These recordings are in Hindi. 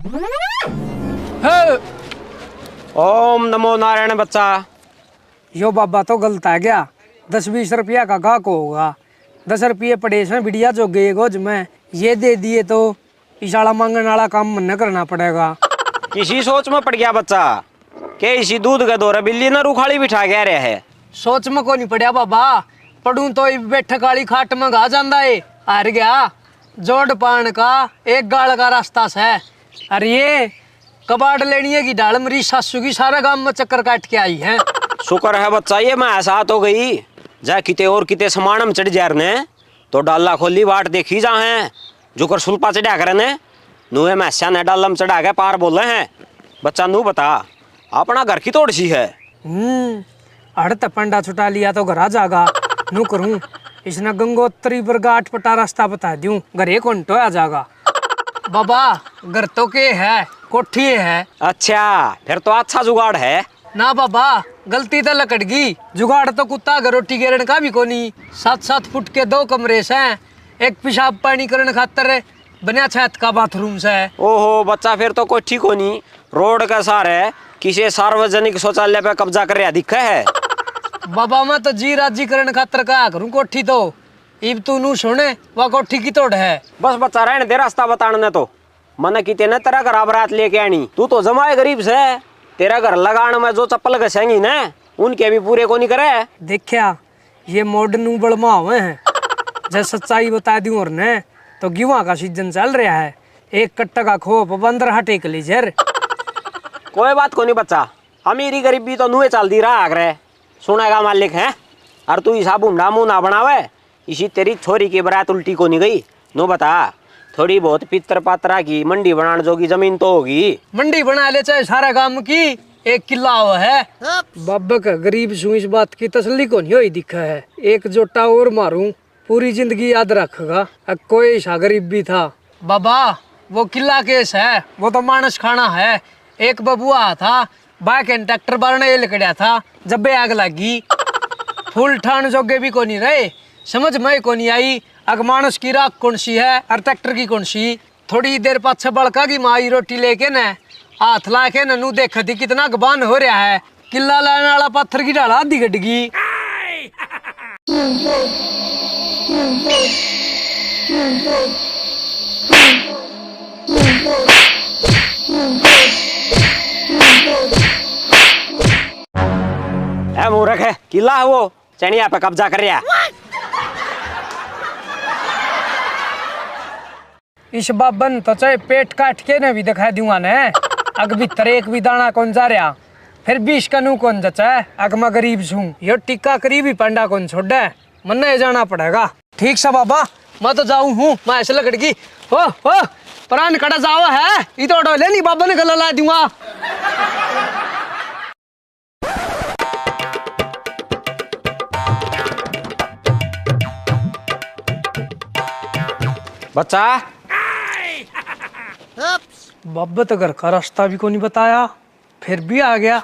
ओम नमो नारायण बच्चा। यो बाबा तो गलत आ गया। 10-20 रुपया का गाहक होगा। 10 रुपये पड़े इसमें बिड़िया जो गए गोज में ये दे दिए तो इशाला मांगने वाला काम मन करना पड़ेगा। किसी सोच में पड़ गया बच्चा के इसी दूध का दौरा बिल्ली न रुखाड़ी बिठा गया रहा है। सोच में को नहीं पड़ा बाबा, पढ़ू तो बैठक वाली खाट में गा जाता है। हार गया जोड़ पान का एक गाल का रास्ता से। अरे ये कबाड़ लेनी है कि डाल मरी सासू की सारा गांव में चक्कर काट के आई है। शुक्र है बच्चा ये मैं ऐसा हो गई जा किते और किते समान में चढ़ जा रहे तो डाला खोली बाट देखी जा है जुकर सुल्पा चढ़ा कर नुए मैसा ने डाला में चढ़ा के पार बोले हैं। बच्चा नू बता अपना घर की तोड़ सी है। अड़ पंडा छुटा लिया तो घर आ जागा। नू करूं इसने गंगोत्री पर गाठ पटा रास्ता बता दूं घरे कौन तो आ जागा। बाबा घर तो के है कोठी है। अच्छा फिर तो अच्छा जुगाड़ है ना बाबा, गलती तो लकड़गी। जुगाड़ तो कुत्ता रोटी गिरन का भी कोनी। 7-7 फुट के 2 कमरे से एक पेशाब पानी करने खातर बना छत का बाथरूम से। ओहो बच्चा फिर तो कोई ठीक हो नहीं। रोड का सारे किसी सार्वजनिक शौचालय पे कब्जा कर रहा दिखा है। बाबा मैं तो जी राजी करने खातर कहा करूं कोठी तो इब तू नू सुने वह कोठी की तोड़ है। बस बच्चा रहने दे रास्ता बताने तो मन की तेने तेरा घर बारात लेके आनी। तू तो जमाए गरीब से तेरा घर लगाने में जो चप्पल घसेंगी ना उनके भी पूरे को नहीं करे। देखा ये मॉडर्न बड़मा हुए हैं। जब सच्चाई बता दूं और ने तो गेहूं का सीजन चल रहा है। एक कट्टा का खोप 15 टेक लीजिए। कोई बात को नहीं बच्चा, अमीरी गरीबी तो नुए चल दी रहा आगरे सुनेगा मालिक है। और तू ऐसा बुंडा मुंह ना बनावे इसी तेरी छोरी की बरात उल्टी को नहीं गई। नो बता थोड़ी बहुत पितर पात्रा की मंडी बनाने जोगी जमीन तो होगी। मंडी बना ले चाहे सारा गांव की 1 किला हुआ है। बाबा का गरीब सु इस बात की तसल्ली को नहीं हुई दिखा है। एक जोटा और मारूं पूरी जिंदगी याद रखेगा। कोई सा गरीब भी था बाबा। वो किला केस है वो तो मानस खाना है। एक बबुआ था बाइक ट्रैक्टर बारने लकड़ा था जब आग लगी। फूल ठान जोगे भी को नहीं रहे समझ में को नहीं आई अग मानस की राख कौन सी है और ट्रैक्टर की कौन सी। थोड़ी देर पाछे बड़का की माई रोटी लेके न हाथ ला के नू देख दी कितना गबान हो रहा है। किला लाने वाला पत्थर की ढाला आधी गडगी। ए मूर्ख है किला है वो चनिया पे कब्जा कर रहा। इस बाबन तो चाहे पेट काट के न भी दिखा दूंगा ने अग भीतर एक भी दाना कौन जा रहा फिर 20 का नू कौन जचा है। अग मैं गरीब छू यो टिक्का करीबी पंडा कौन छोड़ मन नहीं जाना पड़ेगा। ठीक सा बाबा मैं तो जाऊं हूँ मैं ऐसे लकड़गी हो प्राण कड़ा जाओ है ये तो डोले नहीं बाबा ने गला ला दूंगा। बच्चा बाबा तो घर का रास्ता भी को नहीं बताया फिर भी आ गया।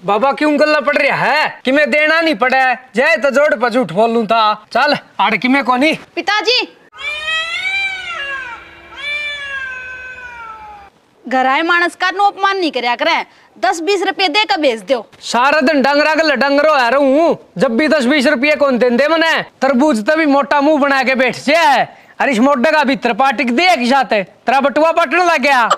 बाबा क्यों गल्ला पड़ रहा है कि मैं देना नहीं पड़े जाए तो जोड़ पर झूठ बोलूं था। चल आड़ कि मैं को नहीं। पिताजी घर आए मानस का नो अपमान नहीं करया करे। 10-20 रुपये दे का भेज दो। सारा दिन डंगरा गल डंगरो आ रहा हूँ जब भी 10-20 रुपये कौन दे मने। तरबूज तभी मोटा मुंह बना के बैठ से है। अरे इस मोटे का भीतर पाटिक दे की साथ तेरा बटुआ पटने लग गया।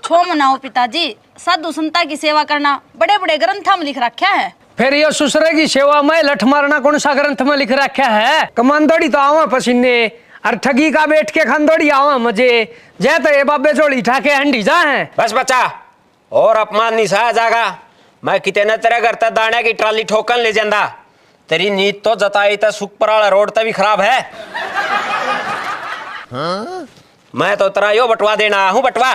छो मनाओ पिताजी साधु संता की सेवा करना बड़े बड़े ग्रंथों में लिख रखा है। फिर ये ससुरे की सेवा में लठ मारना कौन सा ग्रंथ में लिख रखा है। कमांदोड़ी तो आवा पसीने और ठगी का बैठ के खानदोड़ी आवा मजे जय तो ये बाबे चोली ठाके हंडी जा है। बस बच्चा और अपमान नहीं सहा जागा। मैं कितने तेरे घर तक दाने की ट्राली ठोकन ले जांदा। तेरी नीत तो जताई तो सुखपराला रोड तक भी खराब है। मैं तो तेरा यो बटवा देना हूँ बटवा।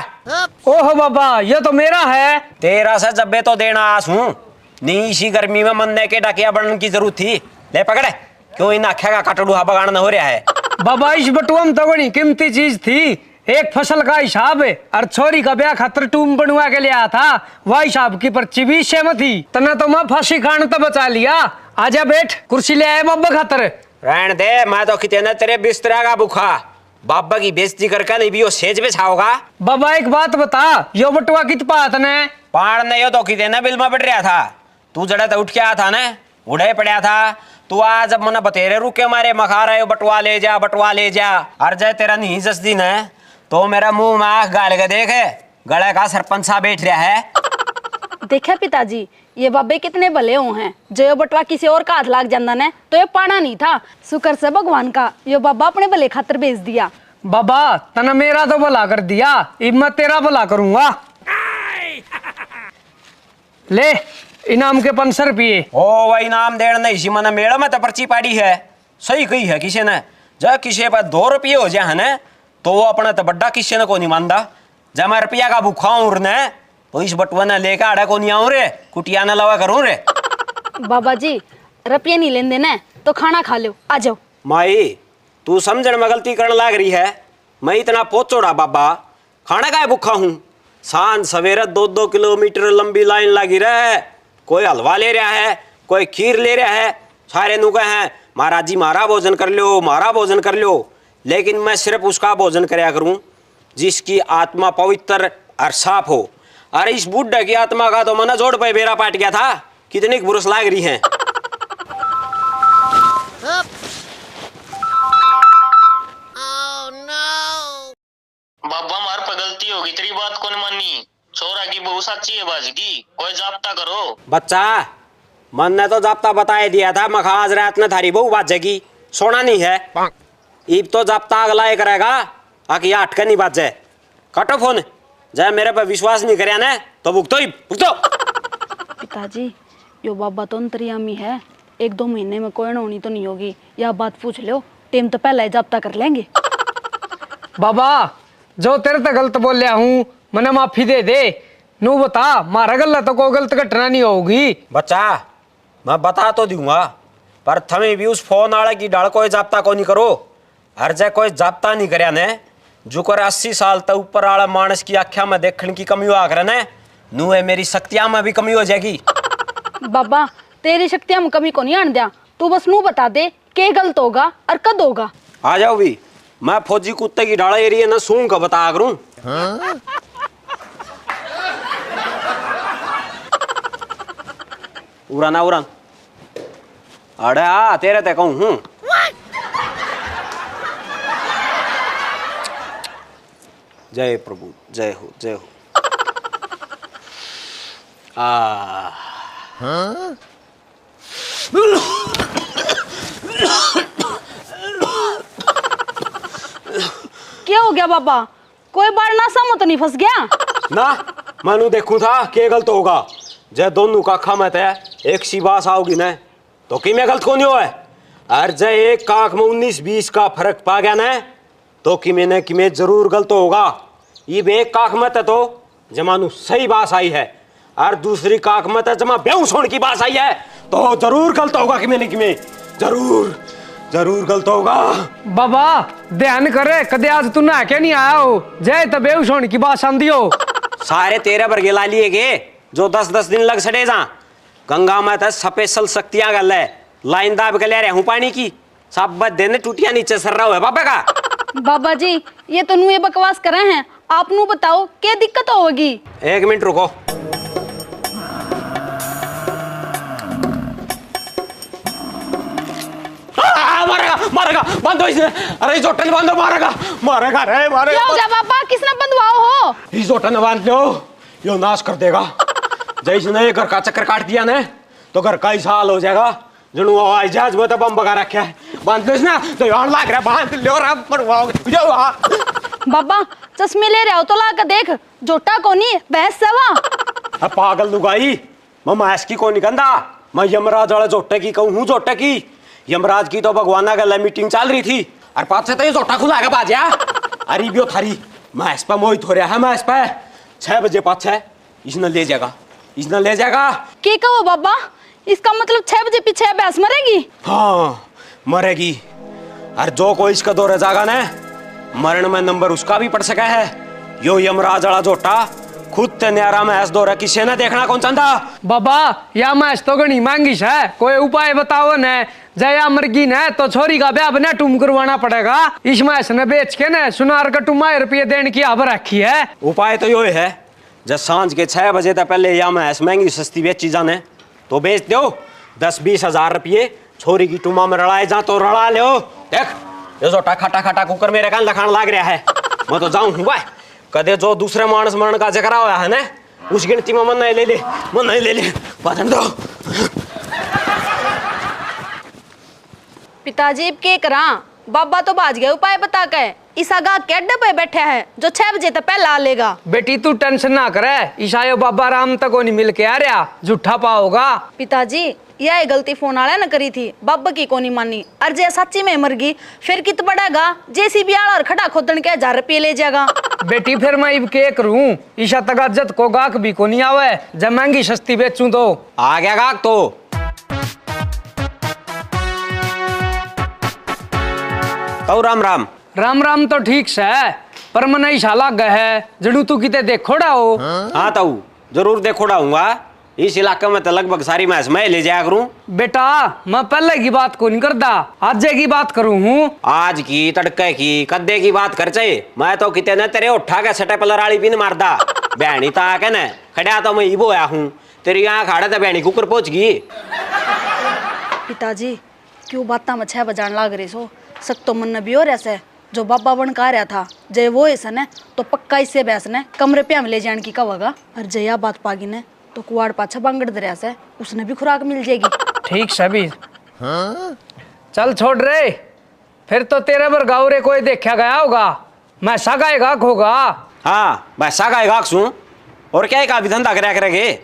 ओहो बाबा ये तो मेरा है। तेरा से जब्बे तो देना आस हूँ नी इसी गर्मी में मनने के डाकिया बनने की जरूरत थी। ले पकड़े क्यों इन आख्या का काटड़ूहा बगाड़ न हो रहा है। बाबा इस बटुआ में तो बड़ी कीमती चीज थी। एक फसल का हिसाब है और छोरी का ब्याह खातर टूम बनवा के लिया था वह हिसाब की पर्ची भी सहमत थी। तना तो मैं फांसी खाने तो बचा लिया। आजा बैठ कुर्सी ले आए बाबा खातर। रहने दे मैं तो कितने तेरे बिस्तरा का भूखा बाबा की बेइज्जती करके नहीं भी वो सेज पे छाओगा। बाबा एक बात बता, यो बटुआ कित पात ने? पाड़ ने यो तो की देना बिल में बैठ रहा था, तू जड़ा तो उठ के आया था ना, उड़े पड़ा था तू। आज जब मना बतेरे रुके मारे मखा रहे हो बटवा ले जा। हर जाए तेरा नहीं जस दिन है तो मेरा मुंह में आँख गाल के देख, गले का सरपंच साहब बैठ रहा है। देखा पिताजी, ये बाबे कितने भले हो हैं। जो ये बटवा किसी और का हाथ लाग जाता ने तो ये पाना नहीं था। शुक्र से भगवान का यो बाबा अपने भले खातर भेज दिया। बाबा तना मेरा तो भला कर दिया, अब मैं तेरा भला करूंगा। ले इनाम के 500 रुपये। ओ वही इनाम देने नहीं सी मना मेड़ा में तो पर्ची पाड़ी है। सही कही है किसी ने, जब किसी पर 2 रुपये हो जाए ना तो वो अपना तो बड्डा किसी ने को नहीं मानता। जब मैं रुपया का भूखा हूँ ने तो इस बटुआ ने लेकर आड़ा को नहीं आऊँ रे, कुटिया न लवा करूँ रे। बाबा जी रुपये नहीं लेने ने तो खाना खा लो, आ जाओ। माई तू समझण में गलती करने लग रही है। मैं इतना पोचोड़ा बाबा खाना का भूखा हूँ। सांझ सवेरे 2-2 किलोमीटर लंबी लाइन लगी रहे, कोई हलवा ले रहा है, कोई खीर ले रहा है, सारे नुके हैं महाराज जी मारा भोजन कर लो, मारा भोजन कर लो। लेकिन मैं सिर्फ उसका भोजन कराया करूं जिसकी आत्मा पवित्र और साफ हो। अरे इस बुढ़े की आत्मा का तो मना जोड़ पे बेरा पाट गया था। कितनी बुरुस लाग रही है। बाबा मार पे गलती होगी, तेरी बात कौन मानी? छोरा की बहू सच्ची है बाजी की, कोई जाप्ता करो। बच्चा मन ने तो जाप्ता बताए दिया था, मखा आज रात में थारी बहू बाजेगी, सोना नहीं है। इब तो जाप्ता अगला करेगा आके 8 का नहीं बाजे। कटो फोन, जब मेरे पे विश्वास नहीं करे ना तो भुगतो ही भुगतो। पिताजी यो बाबा तो अंतर्यामी है, 1-2 महीने में कोई होनी तो नहीं होगी। यह बात पूछ लो, टेम तो पहले ही जाब्ता कर लेंगे। बाबा जो तेरे तो गलत बोलिया हूँ मने माफी दे दे। नू बता मारा गलत तो कोई गलत घटना नहीं होगी। बच्चा मैं बता तो दूंगा पर थमे भी उस फोन वाले की डाल कोई जाप्ता को नहीं करो। हर जगह कोई जाप्ता नहीं करे ने जो कर 80 साल तक ऊपर वाला मानस की आख्या में देखने की कमी हुआ करे ने नू है मेरी शक्तियां में भी कमी हो जाएगी। बाबा तेरी शक्तियां में कमी को नहीं आन दिया, तू बस नू बता दे के गलत होगा और कद होगा। आ जाओ भी, मैं फौजी कुत्ते की डाला एरिया ना सूंघ का बता करूं। उड़ान अरे आ तेरे ते कहूं हूं। जय प्रभु, जय हो जय हो। क्या हो गया बाबा, कोई बार ना समो तो नहीं फंस गया ना? मानू देखूं था के गलत होगा। जय दोनों का खा में एक सी बास आओगी न तो कि मैं गलत को नहीं हो है। और जय एक काख में 19-20 का फर्क पा गया न तो कि मैंने कि मैं जरूर गलत होगा। ये एक काख में तो जमानू सही बात आई है और दूसरी काख में तो जमा बेहोश होने की बात आई है तो जरूर गलत होगा कि मैं जरूर गलत होगा। बाबा ध्यान करे कदे आज तू ना क्या नहीं आया हो, जय तो बेहोश होने की बात समझी हो। सारे 13 बरगे ला लिए के जो 10-10 दिन लग सड़े जा। गंगा माता स्पेशल शक्तियां गल है, लाइन दाब के ले रहे हूँ पानी की, सब देने टूटिया नीचे सर रहा है बाबा का। बाबा जी ये तो नू ये बकवास कर रहे हैं, आप नू बताओ क्या दिक्कत होगी। 1 मिनट रुको। मारेगा बंद हो इसे। अरे इस होटल बंद हो, मारेगा रे क्या हो गया बाबा, किसने बंधवाओ हो? इस होटल ने बांध लो, यो नाश कर देगा। जैसे घर का चक्कर काट दिया ना तो घर का ही साल हो जाएगा। जनू जहाज में तो बम बगा रखा है, बांध लो इसने तो यार लाग रहा, बांध लो बाबा चश्मे ले रहे हो तो ला कर देख, जोटा कोनी भैंस सवा। पागल लुगाई, मैं मैस की को निकंदा, मैं यमराज वाले जोटे की कहूँ। जोटे की यमराज की तो भगवाना गल मीटिंग चल रही थी और पास से तो ये जोटा खुला के बाजा। अरे बियो थारी मैस पे मोहित हो रहा है। मैस पे 6 बजे पाछे इसने ले जाएगा के कहो बाबा, इसका मतलब 6 बजे पीछे भैंस मरेगी? हाँ मरेगी। और जो कोई इसका दौरे जागा ना मरण में नंबर उसका भी पड़ सका है। यो यमराज वाला जोटा खुद ते न्यारा मैच दौरा किसी ने देखना कौन चाहता। बाबा या मैच तो घनी मांगी है, कोई उपाय बताओ न जया मरगी ने तो छोरी का ब्याह बना टूम करवाना पड़ेगा। इस मैच ने बेच के न सुनार का टूमा रुपये देने की अब रखी है। उपाय तो यो है, जब सांझ के 6 बजे तक पहले या मैच महंगी सस्ती बेची जाने तो बेच दो। 10-20 हजार रुपये छोरी की टूमा में रड़ाए जा तो रड़ा ले। देख ये जो टाखा टाखा टाखा कुकर मेरे कान लखान लाग रहा है, मैं तो जाऊं भाई। कदे जो दूसरे मानस मरण का जिक्र हुआ है ना, उस गिनती में मन नहीं ले ले, मन नहीं ले ले, पतन दो। पिताजी के करा, बाबा तो बाज गए उपाय बता के। ईसा गा के अड्डे पे बैठे है जो 6 बजे तक पहला आ लेगा। बेटी तू टेंशन ना करे, ईसायो बाबा राम तक को नहीं मिल के आ रहा, झूठा पाओगा। पिताजी यह गलती फोन वाले न करी थी, बाबा की को नहीं मानी। और जे सच्ची में मर गई फिर कित बढ़ेगा, जेसीबी आला और खड़ा खोदन के 1000 रुपये ले जाएगा। बेटी फिर मैं इब के करूं, ईशा तक इज्जत को गाक भी को नहीं आवे, जब महंगी सस्ती बेचूं तो आ गया गाक तो। तो राम राम। राम राम तो ठीक से है, पर मन ईशा लाग गए है, जड़ू तू किते देखोड़ा हो। हाँ ताऊ जरूर देखोड़ा हूँगा। इस इलाके में तो लगभग सारी मैच मैं ले जाया करूं। बेटा मैं पहले की बात को नहीं करता, आज की बात करूं हूँ। आज की तड़के की कद्दे की बात कर चाहिए, मैं तो किते न तेरे उठा के सटे पलर आली पिन मारदा। बहनी ता के न खड़ा तो मैं इबो आया हूँ, तेरी यहाँ खाड़ा तो बहनी कुकर पहुंच गई। पिताजी क्यों बात में 6 बजान लाग रही सो, सक तो मन भी हो रहा से। जो बाबा बन का रहा था जय वो ऐसा ने तो पक्का इससे बहस ने कमरे पे हम ले जाने की कहोगा। और जया बात पागी ने तो कुआड़ पाछा बांगड़ दरिया से उसने भी खुराक मिल जाएगी। ठीक सबीर चल छोड़ रे, फिर तो तेरे पर गाँव कोई देखा गया होगा, मैं सगाएगा होगा। हाँ मैं सगाएगा सुन, और क्या का भी धंधा करा करेगे।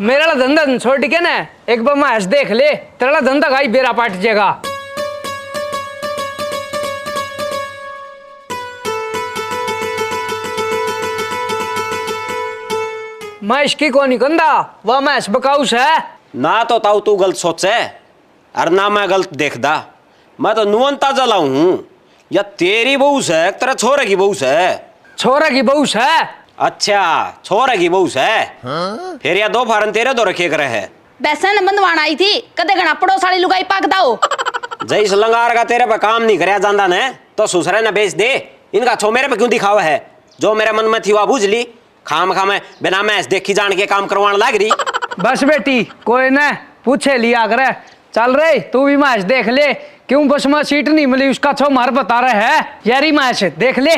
मेरा धंधा छोड़ के ना एक बार मैच देख ले, तेरा धंधा गाई बेरा पाट जाएगा। मैं इसकी को नहीं कंदा, वह मैच बकाउस है ना। तो ताऊ तू गलत सोचे और ना मैं गलत देखदा। मैं तो नुअंता जलाऊ हूँ, या तेरी बहू से तेरा छोरे की बहू से। छोरा की बहू है। अच्छा छोरे की बहू से। फिर या 2 फारन तेरे दो रखे करे है। वैसे न बंदवान आई थी कदे घना पड़ो साड़ी लुगाई पाक दाओ। जैस लंगार का तेरे पे काम नहीं करया जांदा ने तो सुसरे ने बेच दे। इनका छो मेरे पे क्यों दिखावा है, जो मेरे मन में थी वह बुझ ली। खाम खाम बिना मैच देखी जान के काम करवाने लग रही। बस बेटी कोई न पूछे लिया करे, चल रे तू भी मैच देख ले। क्यों बस में सीट नहीं मिली उसका छो मार बता रहे है यारी मैच देख ले।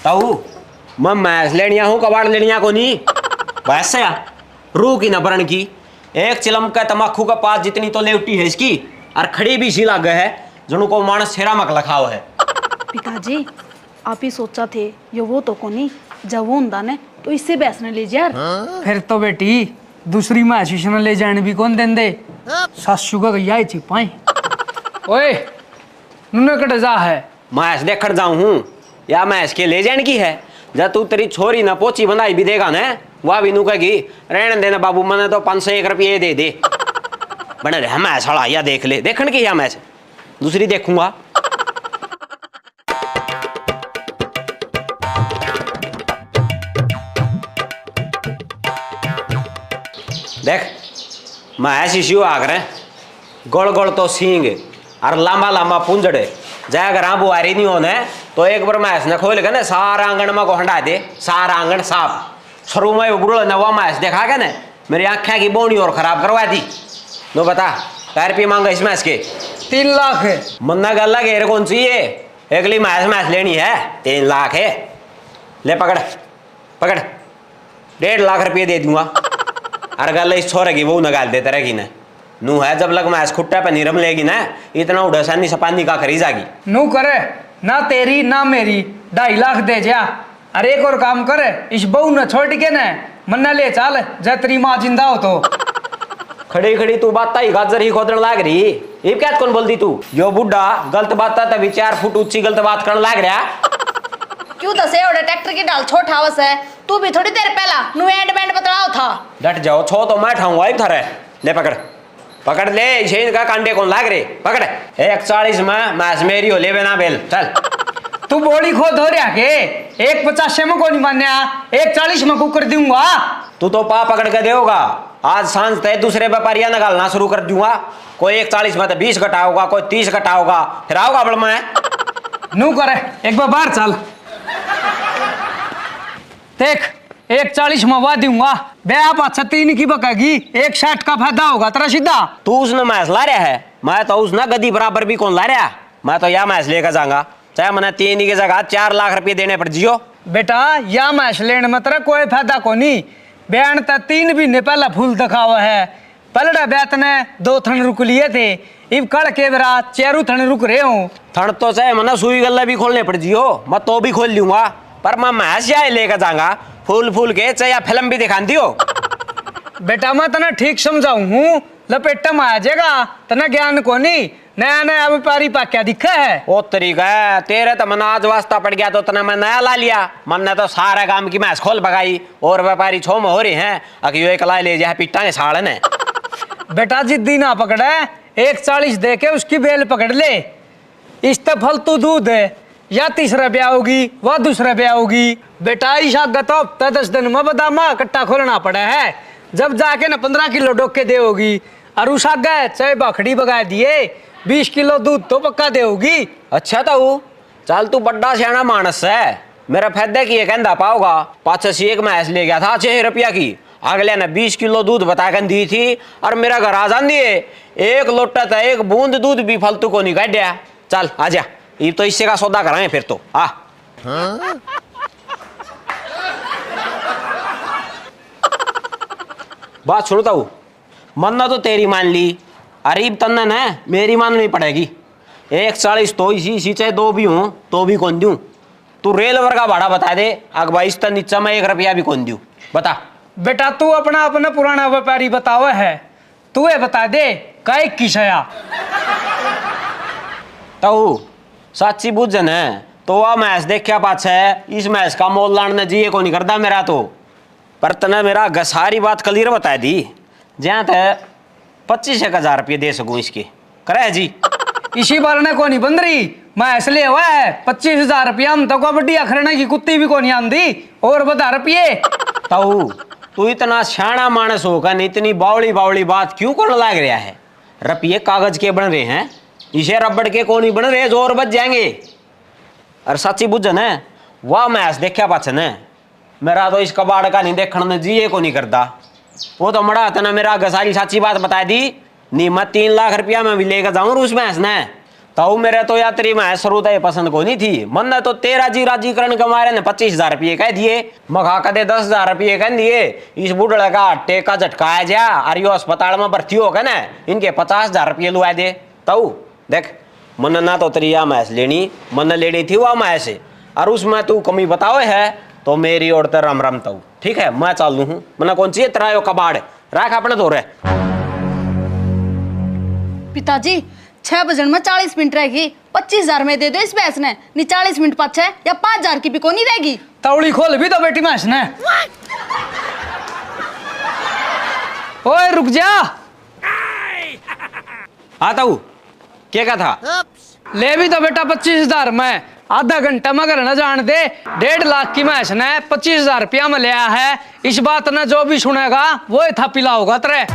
ताऊ मैं मैच लेनिया हूँ, कबाड़ लेनिया को नहीं। वैसे रू की न बरन की एक चिलम का तमाकू का पास जितनी तो लेवटी है इसकी, और खड़ी भी सी लग है जनु को मानस छेरा मक लखाव है। पिताजी आप ही सोचा थे ये वो तो को नहीं, जब वो उन्दा ने तो इससे बैसने ले यार। फिर तो बेटी दूसरी मैच ने ले जाने भी कौन दें दे, सासू का गया छिपाई। ओए नुने कट जा है, मैच देखकर जाऊं हूँ या मैच के ले जाने की है। जब तू तेरी छोरी न पोची बनाई भी देगा ना, वह भी नु कहेगी रहने देना बाबू, मैंने तो 501 रुपये दे दे। बने रहा मैच हड़ा या देख ले, देखने की या मैच दूसरी देखूंगा। देख मैच इश्यू आ करे, गोल गोल तो सींग और लंबा लंबा पुंजड़े। जय अगर हाँ बुआरी नहीं होने तो एक बार मैच न खोल के ना सारा आंगन में को हटा दे, सारा आंगन साफ। शुरू में बुढ़ो ने वो मैच देखा के ना मेरी आँखें की बोनी और खराब करवा दी। नो बता क्या रुपये मांगा इस मैच के? 3 लाख है। मन्ना गल्ला घेर कौन सी है, अगली मैच लेनी है 3 लाख है। ले पकड़ पकड़, 1.5 लाख रुपये दे दूंगा। अरे गल इस छोरे की वो नगाल देते रहेगी ना, नू है जब लग मैच खुट्टा पे निरम लेगी ना इतना उड़ासानी सपानी का खरीद जागी। नू करे ना तेरी ना मेरी 2.5 लाख दे जा। अरे एक और काम करे, इस बहू न छोड़ के ना मन्ना ले चल, जय तेरी माँ जिंदा हो तो। खड़ी खड़ी तू बात ही गाजर ही खोदन लाग रही। ये क्या कौन बोल दी तू? यो बुढ़ा गलत बात था तभी 4 फुट ऊंची गलत बात करने लाग रहा। क्यों दसे ओडे ट्रैक्टर की डाल छोटा हवस है, तू भी थोड़ी देर पहला नु एंड बैंड बतलाओ था। डट जाओ, छो तो मैं ठाऊंगा ही थारे। ले पकड़ पकड़ ले इसे इनका कांडे कौन लाग रे पकड़ 140 में मैच मेरी हो ले बिना बेल चल। तू बोली खोद हो रहा के 150 में को नहीं मान्या 140 में कुकर दूंगा। तू तो पा पकड़ के देगा आज सांझ तय दूसरे व्यापारिया निकालना शुरू कर दूंगा। कोई 140 में तो 20 घटा होगा कोई 30 घटा होगा फिर आओगा बड़ मैं नू करे एक बार बाहर चल देख 140 में वा दूंगा बे आप अच्छा 3 की बकेगी 160 का फायदा होगा तेरा सीधा। तू उसने मैच ला रहा है मैं तो उसने गदी बराबर भी कौन ला रहा मैं तो यह मैच लेकर जाऊंगा चाहे मैंने 3 की जगह 4 लाख रुपए देने पर जियो। बेटा या मैच लेने में तेरा कोई फायदा को नहीं बयान तो 3 महीने पहले फूल दिखावा है पलड़ा बैत ने 2 थन रुक लिए थे इब कल के बेरा 4 थन रुक रहे हूँ। थन तो चाहे मैंने सुई गल्ला भी खोलने पड़ जियो मैं तो भी खोल लूंगा पर मैं मैच या लेकर जाऊंगा फूल फूल के चाहे फिल्म भी दिखा दियो। बेटा मैं तना ठीक समझाऊ हूँ लपेटा में आ जाएगा तना ज्ञान को नहीं नया नया व्यापारी पा क्या दिखा है वो तरीका है तेरे तो मन आज वास्ता पड़ गया तो तना मैं नया ला लिया मन ने तो सारा काम की मैच खोल भगाई और व्यापारी छो में हो रहे हैं अगर यो एक ला ले जाए पिट्टा के साड़ ने। बेटा जिद्दी ना पकड़े 140 दे के उसकी बेल पकड़ ले इस तो फालतू दूध है या तीसरा ब्याह होगी वह दूसरा ब्याह होगी। बेटा ईशा तो हफ्ता 10 दिन में बदामा कट्टा खोलना पड़ा है जब जाके ना 15 किलो डोके दे होगी और उस आगे चाहे बखड़ी बगा दिए 20 किलो दूध तो पक्का दे होगी। अच्छा तो चल तू बड़ा सियाना मानस है मेरा फायदा की कहता पाओगा 500 एक मैच ले गया था 6 रुपया की अगले ने 20 किलो दूध बताकर दी थी और मेरा घर आ जान दिए एक लोटा था एक बूंद दूध भी फालतू को नहीं काटा। चल आजा ये तो इससे का सौदा कराएं फिर तो आ बात सुनता हूँ मन्ना तो तेरी मान ली अरीब तन्ना ने मेरी माननी पड़ेगी 140 तो इसी चाहे 2 भी हूँ तो भी कौन दूं तू रेल का भाड़ा बता दे अगवा इस नीचा में 1 रुपया भी कौन दूं बता। बेटा तू अपना पुराना व्यापारी बताओ है तू ये बता दे काय किसया तो सच्ची बुझन है तो वह मैच देखा पाछे इस मैच का मोल लाने जी को नहीं करता मेरा तो पर तने मेरा सारी बात क्लियर बता दी जहाँ तक 25,000 रुपये दे सकूँ इसके करे जी इसी बार ने को नहीं बन रही मैं इसलिए हुआ है 25,000 रुपया हम तो कबड्डी अखरने की कुत्ती भी को नहीं आंदी और बता रुपये तो तू इतना सियाना मानस होकर इतनी बावली बावली बात क्यों करने लग रहा है। रुपये कागज के बन रहे हैं इसे रबड़ के को नहीं बन रहे जोर बच जाएंगे। और सच्ची बुझन है वाह मैच देखा पाचन है मेरा तो इस कबाड़ का नहीं देखने जिए को नहीं करता वो तो मड़ा तना मेरा सारी सच्ची बात बता दी नहीं मैं 3 लाख रुपया में भी लेकर जाऊँ उस मैच ने तो मेरे तो यात्री मैच शुरू तो पसंद को नहीं थी मन ने तो तेरा जी राजीकरण के मारे ने 25,000 रुपये कह दिए मखा कदे 10,000 रुपये कह दिए इस बुढ़े का टेका झटकाया जा और यो अस्पताल में भर्ती हो गए ना इनके 50,000 रुपये लुआ दे। तो देख मन ना तो तेरी यह मैच लेनी मन लेनी थी वह मैच और उसमें तू कमी बताओ है तो मेरी और तो राम राम तो ठीक है मैं चालू हूँ मना कौन चाहिए तेरा यो कबाड़ रख अपने दो रहे। पिताजी 6 बजन में 40 मिनट रहेगी 25,000 में दे दो इस भैंस ने नहीं 40 मिनट पाछे या 5,000 की भी को नहीं रहेगी। तौड़ी खोल भी तो बेटी मैच ने ओए रुक जा आता हूँ क्या था ले भी तो बेटा 25,000 में आधा घंटा मगर न जान दे 1.5 लाख की मैच ने 25,000 रुपया में लिया है इस बात ने जो भी सुनेगा वो था पिला होगा तेरे।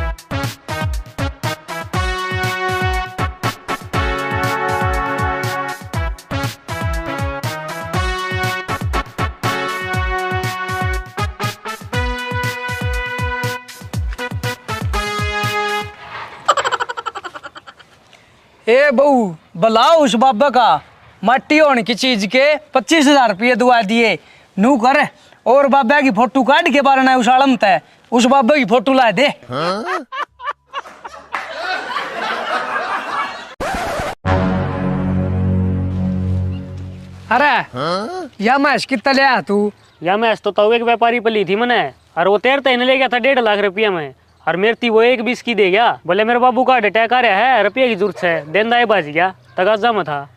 ए बहू बुलाओ उस बाबा का मट्टी होने की चीज के 25,000 रुपये दुआ दिए नू कर और बाबा की फोटो काट के बारे में उछालम तय उस बाबा की फोटो ला दे। अरे या मैच कितना लिया तू या मैच तो एक व्यापारी पर ली थी मैंने और वो तैरते ले गया था 1.5 लाख रुपया में और मेरी थी वो 1 20 की दे गया बोले मेरे बाबू का अटैक आ रहा है रुपये की जरूरत है देंदा बाज गया तगाजा में था।